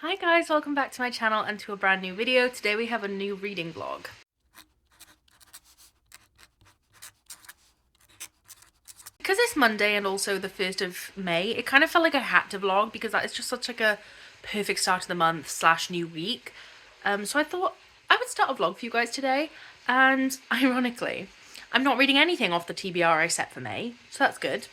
Hi guys, welcome back to my channel and to a brand new video. Today we have a new reading vlog. Because it's Monday and also the 1st of May, it kind of felt like I had to vlog because that is just such like a perfect start to the month slash new week. So I thought I would start a vlog for you guys today, and ironically, I'm not reading anything off the TBR I set for May, so that's good.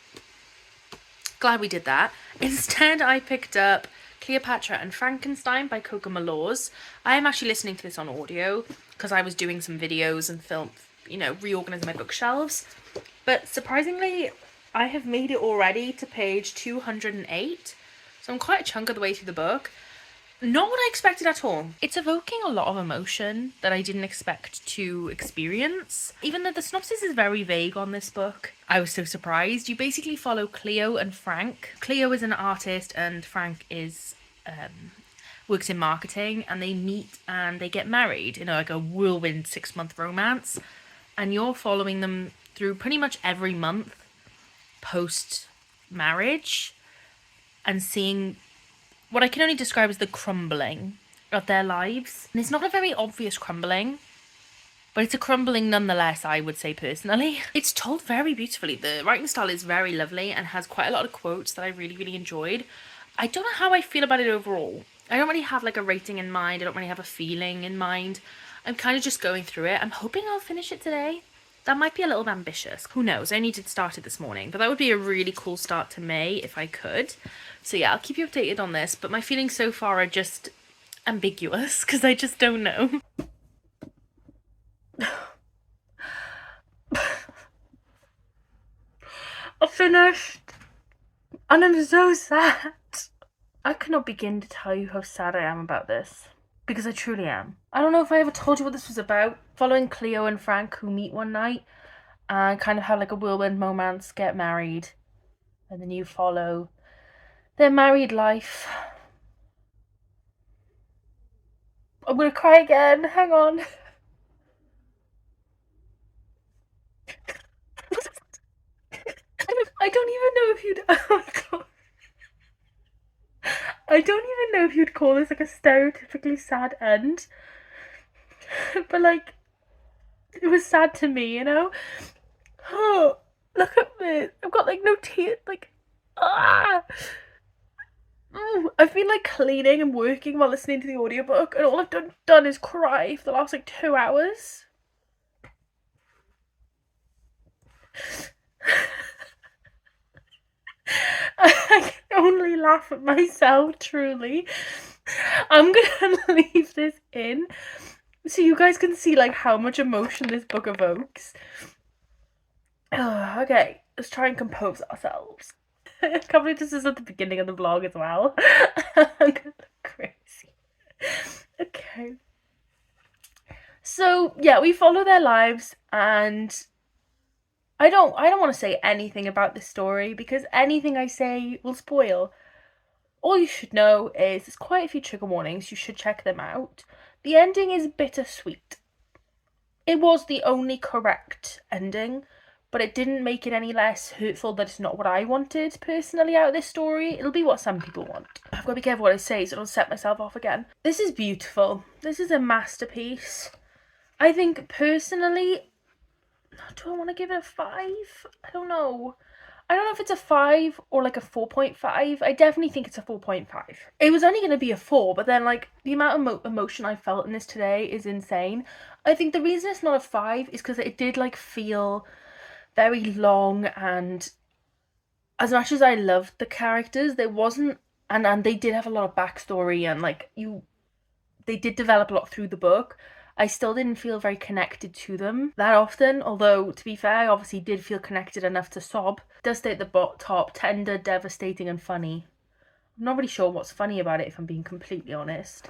Glad we did that. Instead, I picked up Cleopatra and Frankenstein by Coco Malors. I am actually listening to this on audio because I was doing some videos and reorganizing my bookshelves. But surprisingly, I have made it already to page 208. So I'm quite a chunk of the way through the book. Not what I expected at all. It's evoking a lot of emotion that I didn't expect to experience. Even though the synopsis is very vague on this book, I was so surprised. You basically follow Cleo and Frank. Cleo is an artist and Frank is works in marketing, and they meet and they get married in like a whirlwind 6-month romance. And you're following them through pretty much every month post marriage and seeing what I can only describe as the crumbling of their lives. And it's not a very obvious crumbling, but it's a crumbling nonetheless, I would say personally. It's told very beautifully. The writing style is very lovely and has quite a lot of quotes that I really, really enjoyed. I don't know how I feel about it overall. I don't really have like a rating in mind. I don't really have a feeling in mind. I'm kind of just going through it. I'm hoping I'll finish it today. That might be a little ambitious. Who knows? I only did start it this morning, but that would be a really cool start to May if I could. So yeah, I'll keep you updated on this, but my feelings so far are just ambiguous because I just don't know. I finished and I'm so sad. I cannot begin to tell you how sad I am about this, because I truly am. I don't know if I ever told you what this was about. Following Cleo and Frank, who meet one night and kind of have like a whirlwind romance, get married, and then you follow their married life. I'm gonna cry again, hang on. I don't even know if you'd, oh my god. I don't even know if you'd call this like a stereotypically sad end. But like, it was sad to me, you know? Oh, look at me. I've got like no tears, like, ah. I've been like cleaning and working while listening to the audiobook, and all I've done is cry for the last like 2 hours. I can only laugh at myself, truly. I'm gonna leave this in so you guys can see like how much emotion this book evokes. Okay, let's try and compose ourselves. I can't believe this is at the beginning of the vlog as well. I'm gonna look crazy. Okay. So yeah, we follow their lives, and I don't want to say anything about this story because anything I say will spoil. All you should know is there's quite a few trigger warnings. You should check them out. The ending is bittersweet. It was the only correct ending, but it didn't make it any less hurtful that it's not what I wanted personally out of this story. It'll be what some people want. I've got to be careful what I say so I don't set myself off again. This is beautiful. This is a masterpiece. I think personally, do I want to give it a 5? I don't know. I don't know if it's a 5 or like a 4.5. I definitely think it's a 4.5. It was only going to be a 4, but then like the amount of emotion I felt in this today is insane. I think the reason it's not a 5 is because it did like feel very long, and as much as I loved the characters, there wasn't, and they did have a lot of backstory, and like they did develop a lot through the book. I still didn't feel very connected to them that often, although, to be fair, I obviously did feel connected enough to sob. It does stay at the top, tender, devastating, and funny. I'm not really sure what's funny about it, if I'm being completely honest.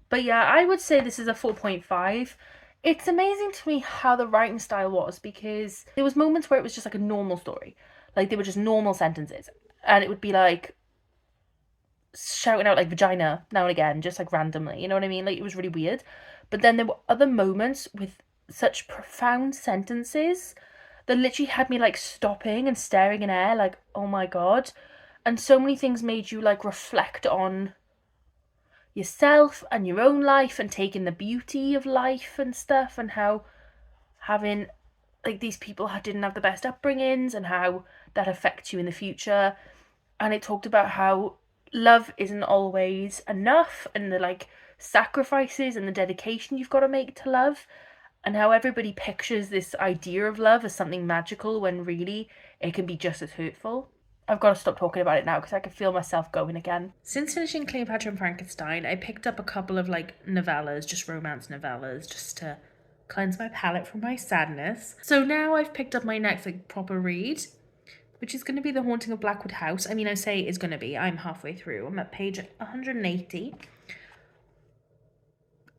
But yeah, I would say this is a 4.5. It's amazing to me how the writing style was, because there was moments where it was just like a normal story. Like, they were just normal sentences. And it would be like shouting out like vagina now and again, just like randomly, you know what I mean? Like, it was really weird. But then there were other moments with such profound sentences that literally had me like stopping and staring in air, like, oh my god. And so many things made you like reflect on yourself and your own life and taking the beauty of life and stuff, and how having like these people didn't have the best upbringings and how that affects you in the future. And it talked about how love isn't always enough, and the like sacrifices and the dedication you've got to make to love, and how everybody pictures this idea of love as something magical when really it can be just as hurtful. I've got to stop talking about it now because I can feel myself going again. Since finishing Cleopatra and Frankenstein, I picked up a couple of like novellas, just romance novellas, just to cleanse my palate from my sadness. So now I've picked up my next like proper read, which is going to be The Haunting of Blackwood House. I mean, I say it's going to be. I'm halfway through. I'm at page 180.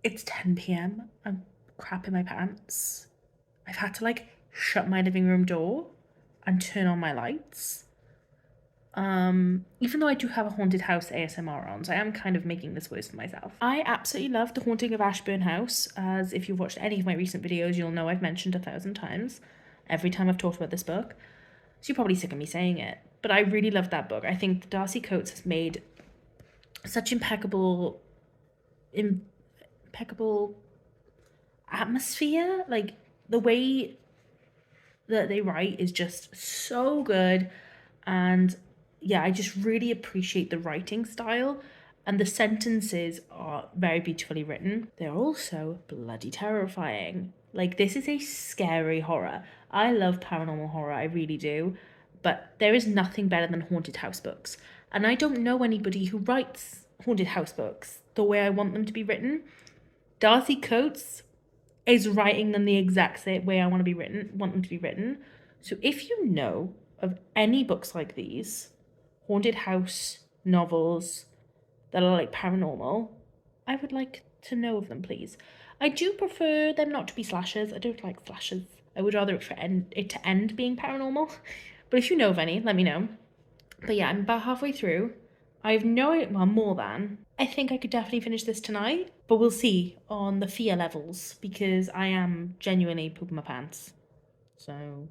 It's 10 p.m. I'm crapping my pants. I've had to like shut my living room door and turn on my lights. Even though I do have a haunted house ASMR on, so I am kind of making this worse for myself. I absolutely love The Haunting of Ashburn House, as if you've watched any of my recent videos, you'll know I've mentioned 1,000 times every time I've talked about this book. So you're probably sick of me saying it, but I really love that book. I think Darcy Coates has made such impeccable atmosphere. Like, the way that they write is just so good, and yeah, I just really appreciate the writing style, and the sentences are very beautifully written. They're also bloody terrifying. Like, this is a scary horror. I love paranormal horror, I really do, but there is nothing better than haunted house books. And I don't know anybody who writes haunted house books the way I want them to be written. Darcy Coates is writing them the exact same way I want them to be written. So if you know of any books like these, haunted house novels that are like paranormal, I would like to know of them, please. I do prefer them not to be slashers. I don't like slashers. I would rather it to end being paranormal. But if you know of any, let me know. But yeah, I'm about halfway through. I have no idea, well, more than. I think I could definitely finish this tonight, but we'll see on the fear levels, because I am genuinely pooping my pants. So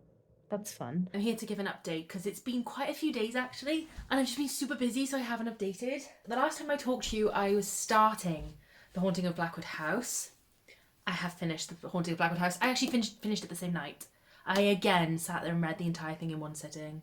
that's fun. I'm here to give an update because it's been quite a few days actually, and I've just been super busy, so I haven't updated. The last time I talked to you, I was starting The Haunting of Blackwood House. I have finished The Haunting of Blackwood House. I actually finished it the same night. I again sat there and read the entire thing in one sitting.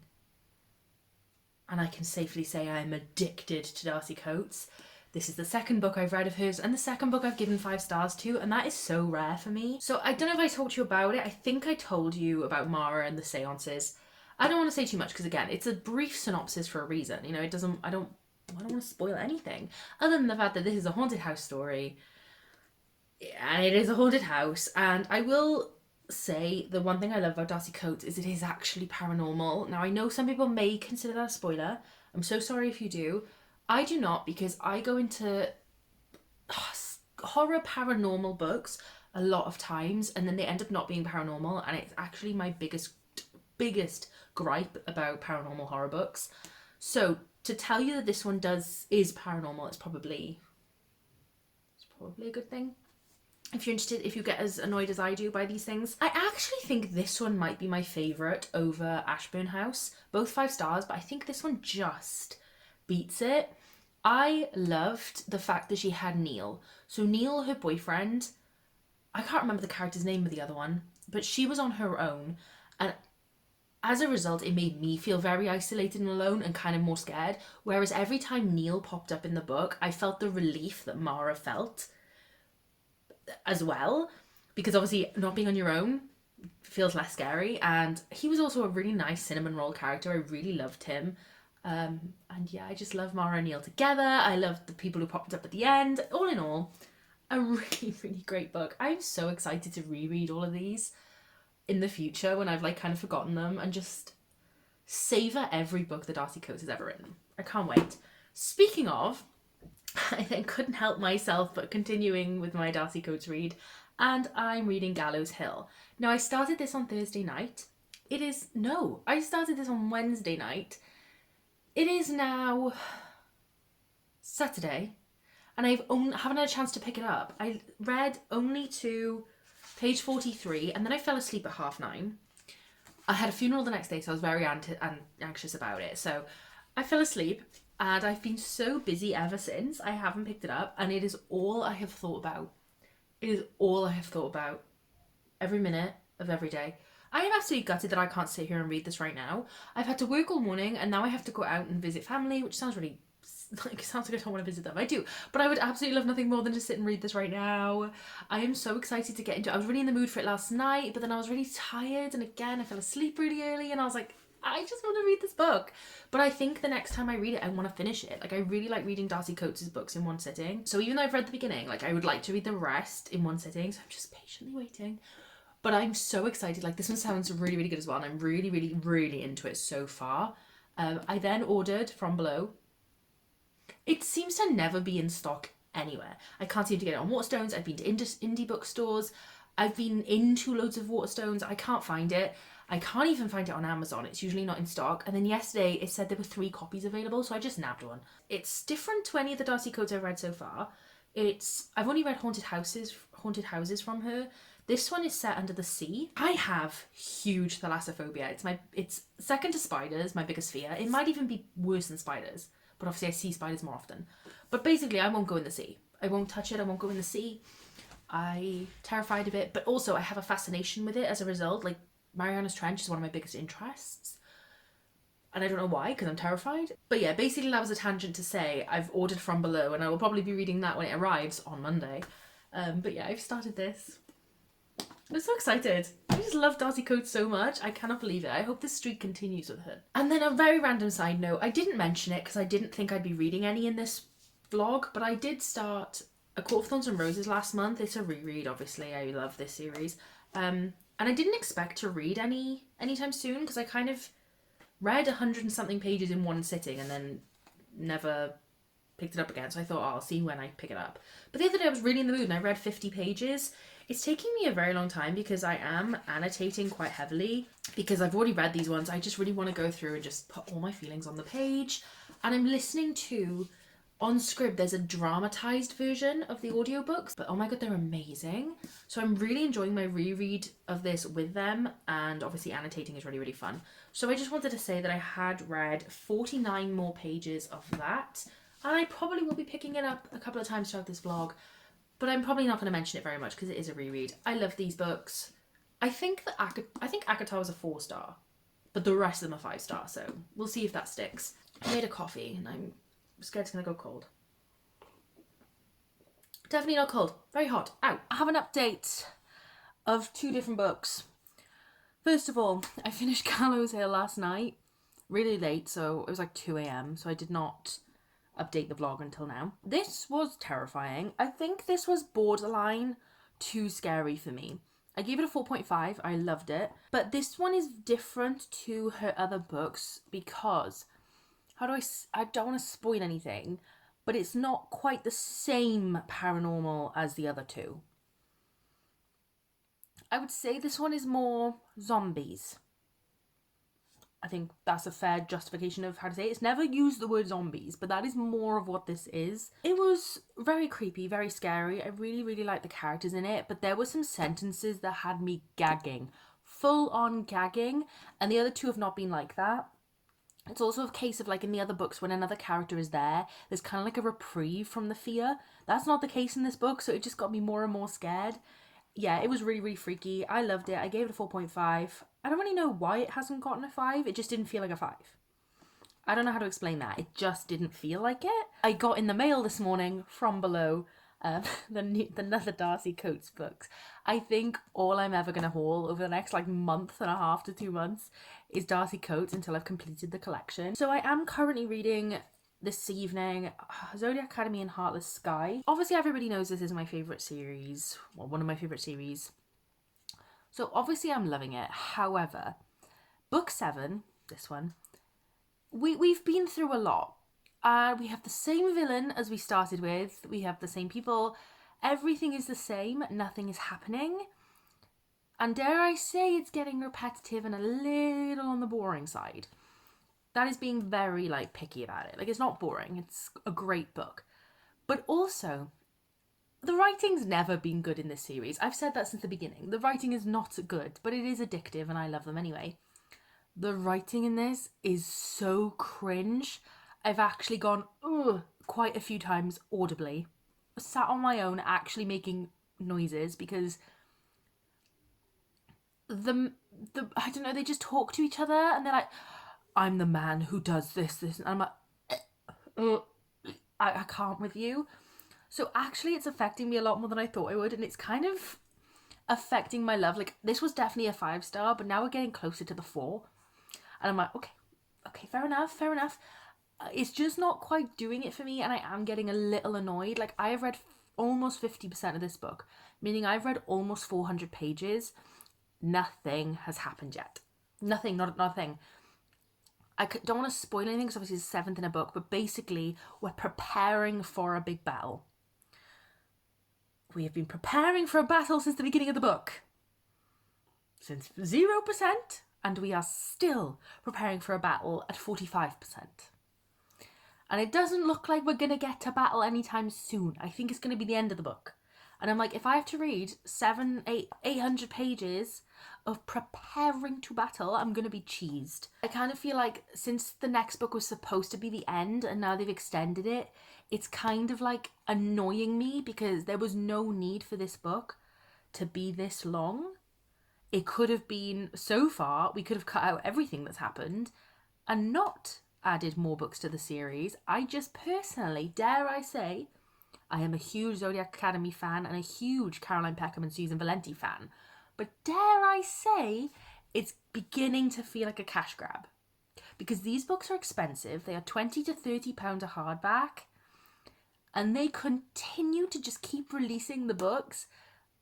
And I can safely say I am addicted to Darcy Coates. This is the second book I've read of hers, and the second book I've given 5 stars to, and that is so rare for me. So I don't know if I talked to you about it. I think I told you about Mara and the seances. I don't want to say too much because, again, it's a brief synopsis for a reason. You know, I don't want to spoil anything other than the fact that this is a haunted house story, and it is a haunted house. And I will say the one thing I love about Darcy Coates is it is actually paranormal. Now, I know some people may consider that a spoiler. I'm so sorry if you do. I do not, because I go into horror paranormal books a lot of times and then they end up not being paranormal, and it's actually my biggest gripe about paranormal horror books. So to tell you that this one is paranormal, it's probably a good thing. If you're interested, if you get as annoyed as I do by these things. I actually think this one might be my favourite over Ashburn House. Both 5 stars, but I think this one just beats it. I loved the fact that she had Neil. So Neil, her boyfriend, I can't remember the character's name of the other one, but she was on her own. And as a result, it made me feel very isolated and alone and kind of more scared. Whereas every time Neil popped up in the book, I felt the relief that Mara felt as well, because obviously not being on your own feels less scary. And he was also a really nice cinnamon roll character. I really loved him. And yeah, I just love Mara and Neil together. I love the people who popped up at the end. All in all, a really, really great book. I'm so excited to reread all of these in the future when I've like kind of forgotten them, and just savour every book that Darcy Coates has ever written. I can't wait. Speaking of, I then couldn't help myself but continuing with my Darcy Coates read, and I'm reading Gallows Hill. Now, I started this on Thursday night. I started this on Wednesday night. It is now Saturday, and I haven't had a chance to pick it up. I read only to page 43, and then I fell asleep at 9:30. I had a funeral the next day, so I was very anxious about it. So I fell asleep, and I've been so busy ever since I haven't picked it up, and it is all I have thought about. It is all I have thought about every minute of every day. I am absolutely gutted that I can't sit here and read this right now. I've had to work all morning and now I have to go out and visit family, which sounds really like, it sounds like I don't want to visit them. I do, but I would absolutely love nothing more than to sit and read this right now. I am so excited to get into it. I was really in the mood for it last night, but then I was really tired, and again I fell asleep really early, and I was like, I just want to read this book. But I think the next time I read it, I want to finish it. Like, I really like reading Darcy Coates' books in one sitting. So even though I've read the beginning, like, I would like to read the rest in one sitting. So I'm just patiently waiting. But I'm so excited. Like, this one sounds really, really good as well. And I'm really, really, really into it so far. I then ordered From Below. It seems to never be in stock anywhere. I can't seem to get it on Waterstones. I've been to indie bookstores. I've been into loads of Waterstones. I can't find it. I can't even find it on Amazon. It's usually not in stock. And then yesterday it said there were 3 copies available, so I just nabbed one. It's different to any of the Darcy Coates I've read so far. I've only read Haunted Houses from her. This one is set under the sea. I have huge thalassophobia. It's second to spiders, my biggest fear. It might even be worse than spiders, but obviously I see spiders more often. But basically, I won't go in the sea. I won't touch it. I won't go in the sea. I'm terrified of it, but also I have a fascination with it as a result. Like, Mariana's Trench is one of my biggest interests. And I don't know why, because I'm terrified. But yeah, basically that was a tangent to say I've ordered From Below, and I will probably be reading that when it arrives on Monday. But yeah, I've started this. I'm so excited. I just love Darcy Coates so much. I cannot believe it. I hope this streak continues with her. And then a very random side note. I didn't mention it because I didn't think I'd be reading any in this vlog, but I did start A Court of Thorns and Roses last month. It's a reread, obviously. I love this series. And I didn't expect to read anytime soon because I kind of read 100 and something pages in one sitting and then never picked it up again. So I thought, oh, I'll see when I pick it up. But the other day I was really in the mood and I read 50 pages. It's taking me a very long time because I am annotating quite heavily because I've already read these ones. I just really want to go through and just put all my feelings on the page. And I'm listening to, on Scribd, there's a dramatized version of the audiobooks, but oh my god, they're amazing. So I'm really enjoying my reread of this with them, and obviously annotating is really, really fun. So I just wanted to say that I had read 49 more pages of that, and I probably will be picking it up a couple of times throughout this vlog, but I'm probably not going to mention it very much because it is a reread. I love these books. I think ACOTAR was a 4-star, but the rest of them are 5-star, so we'll see if that sticks. I made a coffee and I'm scared it's going to go cold. Definitely not cold. Very hot. Ow. I have an update of 2 different books. First of all, I finished Gallows Hill last night, really late, so it was like 2 a.m, so I did not update the vlog until now. This was terrifying. I think this was borderline too scary for me. I gave it a 4.5. I loved it. But this one is different to her other books because, I don't want to spoil anything, but it's not quite the same paranormal as the other 2. I would say this one is more zombies. I think that's a fair justification of how to say it. It's never used the word zombies, but that is more of what this is. It was very creepy, very scary. I really, really liked the characters in it, but there were some sentences that had me gagging. Full on gagging, and the other 2 have not been like that. It's also a case of, like, in the other books, when another character is there's kind of like a reprieve from the fear. That's not the case in this book, so it just got me more and more scared. Yeah, it was really, really freaky. I loved it. I gave it a 4.5. I don't really know why it hasn't gotten a 5. It just didn't feel like a 5. I don't know how to explain that. It just didn't feel like it. I got in the mail this morning From Below, another Darcy Coates books. I think all I'm ever going to haul over the next like month and a half to 2 months is Darcy Coates until I've completed the collection. So I am currently reading this evening Zodiac Academy and Heartless Sky. Obviously everybody knows this is my favourite series, well, one of my favourite series. So obviously I'm loving it. However, book 7, this one, we've been through a lot. We have the same villain as we started with. We have the same people. Everything is the same. Nothing is happening. And dare I say it's getting repetitive and a little on the boring side. That is being very, like, picky about it. Like, it's not boring. It's a great book. But also, the writing's never been good in this series. I've said that since the beginning. The writing is not good, but it is addictive and I love them anyway. The writing in this is so cringe. I've actually gone, ugh, quite a few times audibly. Sat on my own actually making noises because the I don't know, they just talk to each other and they're like, I'm the man who does this, and I'm like, I can't with you. So actually it's affecting me a lot more than I thought it would, and it's kind of affecting my love. Like, this was definitely a 5-star, but now we're getting closer to the 4. And I'm like, okay, fair enough. It's just not quite doing it for me, and I am getting a little annoyed. Like, I have read almost 50% of this book, meaning I've read almost 400 pages. Nothing has happened yet. Nothing, not nothing. I don't want to spoil anything because obviously it's the 7th in a book, but basically we're preparing for a big battle. We have been preparing for a battle since the beginning of the book. Since 0%, and we are still preparing for a battle at 45%. And it doesn't look like we're going to get to battle anytime soon. I think it's going to be the end of the book. And I'm like, if I have to read 800 pages of preparing to battle, I'm going to be cheesed. I kind of feel like since the next book was supposed to be the end and now they've extended it, it's kind of like annoying me because there was no need for this book to be this long. It could have been, so far, we could have cut out everything that's happened and not added more books to the series. I just personally, dare I say, I am a huge Zodiac Academy fan and a huge Caroline Peckham and Susan Valenti fan. But dare I say, it's beginning to feel like a cash grab. Because these books are expensive. They are £20 to £30 a hardback. And they continue to just keep releasing the books,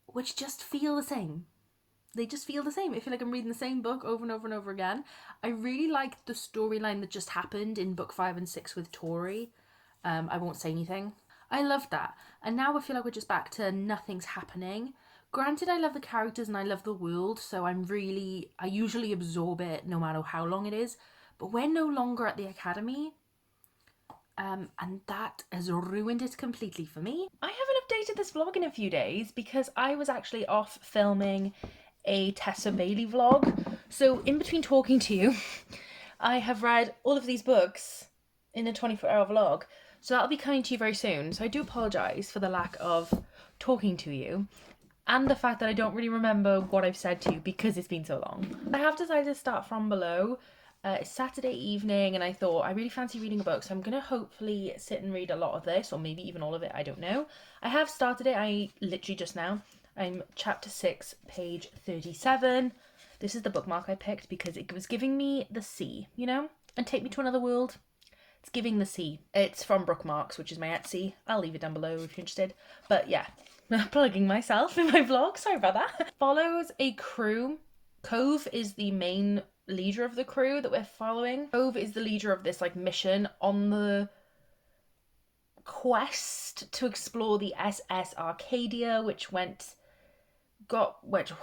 which just feel the same. They just feel the same. I feel like I'm reading the same book over and over and over again. I really liked the storyline that just happened in book 5 and 6 with Tori. I won't say anything. I loved that. And now I feel like we're just back to nothing's happening. Granted, I love the characters and I love the world, so I usually absorb it no matter how long it is. But we're no longer at the academy. And that has ruined it completely for me. I haven't updated this vlog in a few days because I was actually off filming a Tessa Bailey vlog. So in between talking to you, I have read all of these books in a 24-hour vlog. So that'll be coming to you very soon. So I do apologise for the lack of talking to you and the fact that I don't really remember what I've said to you because it's been so long. I have decided to start from below. It's Saturday evening and I thought I really fancy reading a book, so I'm going to hopefully sit and read a lot of this, or maybe even all of it, I don't know. I have started it, I literally just now. I'm chapter 6, page 37. This is the bookmark I picked because it was giving me the sea, you know? And take me to another world. It's giving the sea. It's from Bookmarks, which is my Etsy. I'll leave it down below if you're interested. But yeah, plugging myself in my vlog. Sorry about that. Follows a crew. Cove is the main leader of the crew that we're following. Cove is the leader of this like mission on the quest to explore the SS Arcadia, which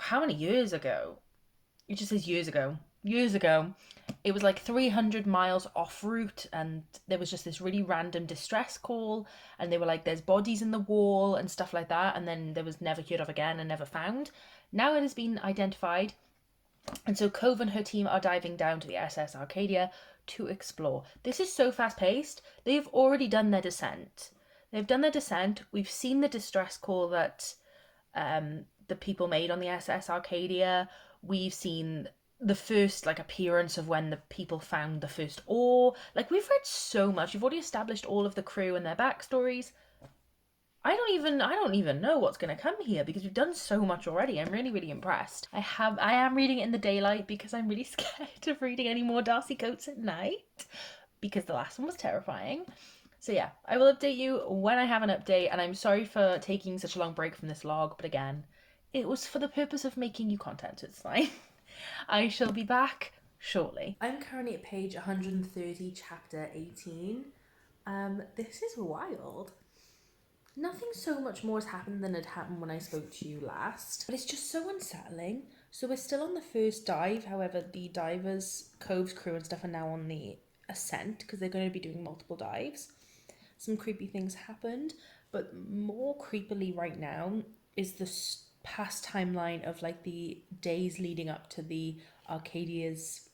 how many years ago? It just says years ago. Years ago. It was like 300 miles off route, and there was just this really random distress call, and they were like, there's bodies in the wall and stuff like that, and then there was never heard of again and never found. Now it has been identified, and so Cove and her team are diving down to the SS Arcadia to explore. This is so fast paced. They've already done their descent. We've seen the distress call that the people made on the SS Arcadia. We've seen the first like appearance of when the people found the first ore. Like, we've read so much. We've already established all of the crew and their backstories. I don't even know what's going to come here because we've done so much already. I'm really, really impressed. I am reading it in the daylight because I'm really scared of reading any more Darcy Coates at night because the last one was terrifying. So yeah, I will update you when I have an update, and I'm sorry for taking such a long break from this vlog, but again, it was for the purpose of making you content, so it's fine. I shall be back shortly. I'm currently at page 130, chapter 18. This is wild. Nothing so much more has happened than had happened when I spoke to you last, but it's just so unsettling. So we're still on the first dive, however, the divers, Cove's crew and stuff are now on the Ascent because they're going to be doing multiple dives. Some creepy things happened, but more creepily right now is the past timeline of like the days leading up to the Arcadia's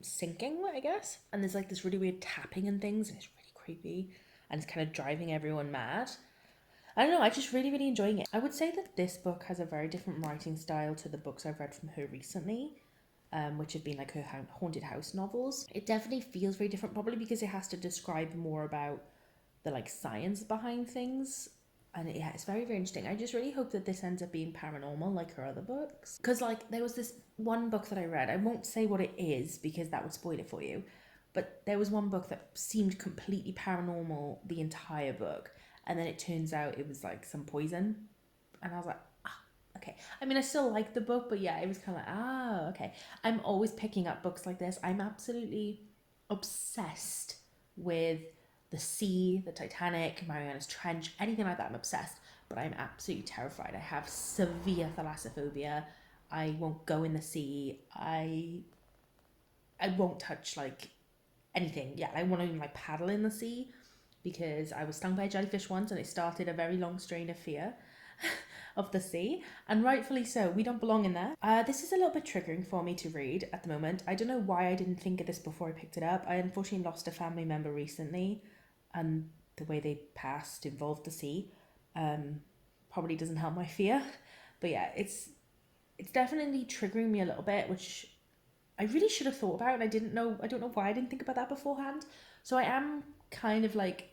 sinking, I guess. And there's like this really weird tapping and things, and it's really creepy, and it's kind of driving everyone mad. I don't know, I just really, really enjoying it. I would say that this book has a very different writing style to the books I've read from her recently, which have been like her haunted house novels. It definitely feels very different, probably because it has to describe more about the like science behind things. And yeah, it's very, very interesting. I just really hope that this ends up being paranormal like her other books. Because like there was this one book that I read, I won't say what it is because that would spoil it for you. But there was one book that seemed completely paranormal the entire book. And then it turns out it was like some poison. And I was like, okay. I mean, I still like the book, but yeah, it was kind of like, okay. I'm always picking up books like this. I'm absolutely obsessed with the sea, the Titanic, Mariana's Trench, anything like that. I'm obsessed, but I'm absolutely terrified. I have severe thalassophobia. I won't go in the sea. I won't touch like anything. Yeah, I won't even like paddle in the sea because I was stung by a jellyfish once and it started a very long strain of fear of the sea, and rightfully so. We don't belong in there. This is a little bit triggering for me to read at the moment. I don't know why I didn't think of this before I picked it up. I unfortunately lost a family member recently, and the way they passed involved the sea. Probably doesn't help my fear, but yeah, it's definitely triggering me a little bit, which I really should have thought about, and I don't know why I didn't think about that beforehand. So I am kind of like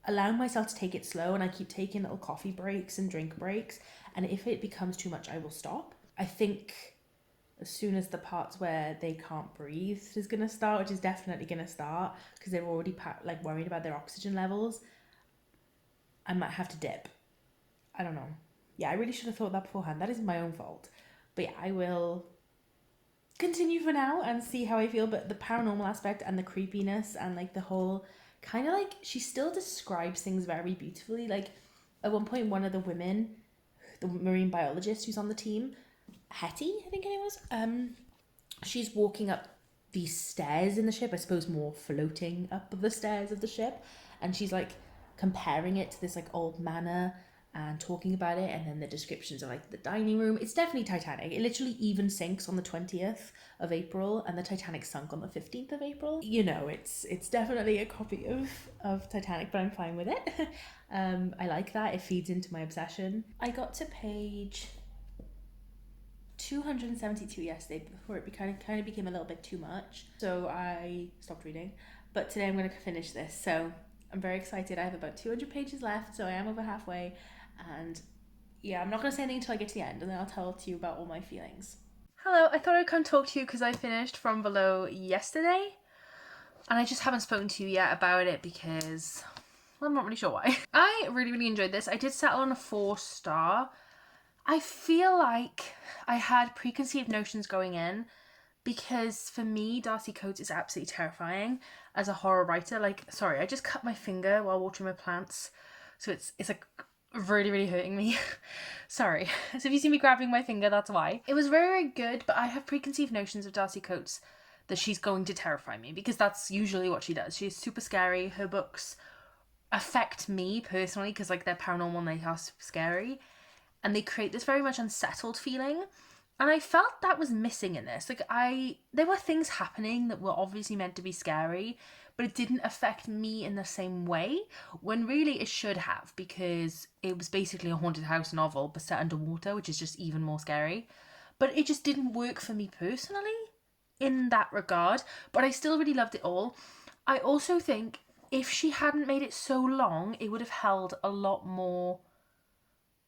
allowing myself to take it slow, and I keep taking little coffee breaks and drink breaks, and if it becomes too much I will stop. I think as soon as the parts where they can't breathe is going to start, which is definitely going to start because they're already like worried about their oxygen levels, I might have to dip. I don't know. Yeah, I really should have thought that beforehand. That is my own fault. But yeah, I will continue for now and see how I feel. But the paranormal aspect and the creepiness and like the whole kind of like, she still describes things very beautifully. Like at one point, one of the women, the marine biologist who's on the team, Hetty, I think her name was, she's walking up these stairs in the ship, I suppose more floating up the stairs of the ship, and she's like comparing it to this like old manor and talking about it, and then the descriptions of like the dining room. It's definitely Titanic. It literally even sinks on the 20th of April, and the Titanic sunk on the 15th of April. You know, it's definitely a copy of Titanic, but I'm fine with it. I like that. It feeds into my obsession. I got to page 272 yesterday before it kind of became a little bit too much, so I stopped reading. But today I'm going to finish this, so I'm very excited. I have about 200 pages left, so I am over halfway, and yeah, I'm not going to say anything until I get to the end, and then I'll tell you about all my feelings. Hello, I thought I'd come talk to you because I finished From Below yesterday, and I just haven't spoken to you yet about it because, well, I'm not really sure why. I really, really enjoyed this. I did settle on a 4-star. I feel like I had preconceived notions going in because for me, Darcy Coates is absolutely terrifying as a horror writer. Like, sorry, I just cut my finger while watering my plants, so it's like really, really hurting me. Sorry. So if you see me grabbing my finger, that's why. It was very, very good, but I have preconceived notions of Darcy Coates that she's going to terrify me because that's usually what she does. She's super scary. Her books affect me personally because like they're paranormal and they are super scary, and they create this very much unsettled feeling, and I felt that was missing in this. Like there were things happening that were obviously meant to be scary, but it didn't affect me in the same way, when really it should have, because it was basically a haunted house novel but set underwater, which is just even more scary. But it just didn't work for me personally in that regard, but I still really loved it all. I also think if she hadn't made it so long, it would have held a lot more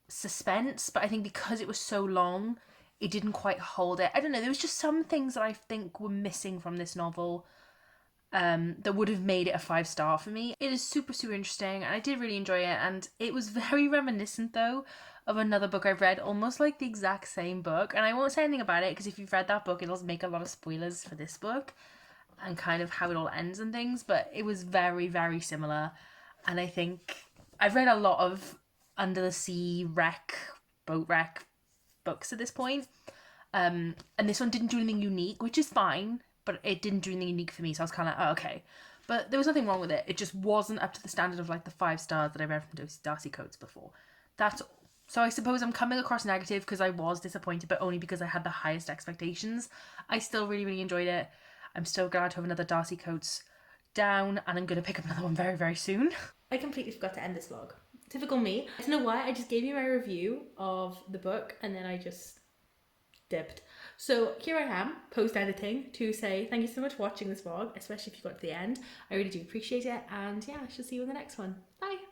suspense, but I think because it was so long, it didn't quite hold it. I don't know, there was just some things that I think were missing from this novel that would have made it a 5-star for me. It is super, super interesting, and I did really enjoy it, and it was very reminiscent though of another book I've read, almost like the exact same book, and I won't say anything about it because if you've read that book it'll make a lot of spoilers for this book and kind of how it all ends and things, but it was very, very similar. And I think I've read a lot of under the sea boat wreck books at this point, and this one didn't do anything unique, which is fine, but it didn't do anything unique for me, so I was kind of like, oh, okay. But there was nothing wrong with it. It just wasn't up to the standard of like the 5 stars that I read from Darcy Coates before. That's all. So I suppose I'm coming across negative because I was disappointed, but only because I had the highest expectations. I still really, really enjoyed it. I'm still glad to have another Darcy Coates down, and I'm going to pick up another one very, very soon. I completely forgot to end this vlog. Typical me. I don't know why, I just gave you my review of the book and then I just dipped. So here I am, post-editing, to say thank you so much for watching this vlog, especially if you got to the end. I really do appreciate it, and yeah, I shall see you in the next one. Bye!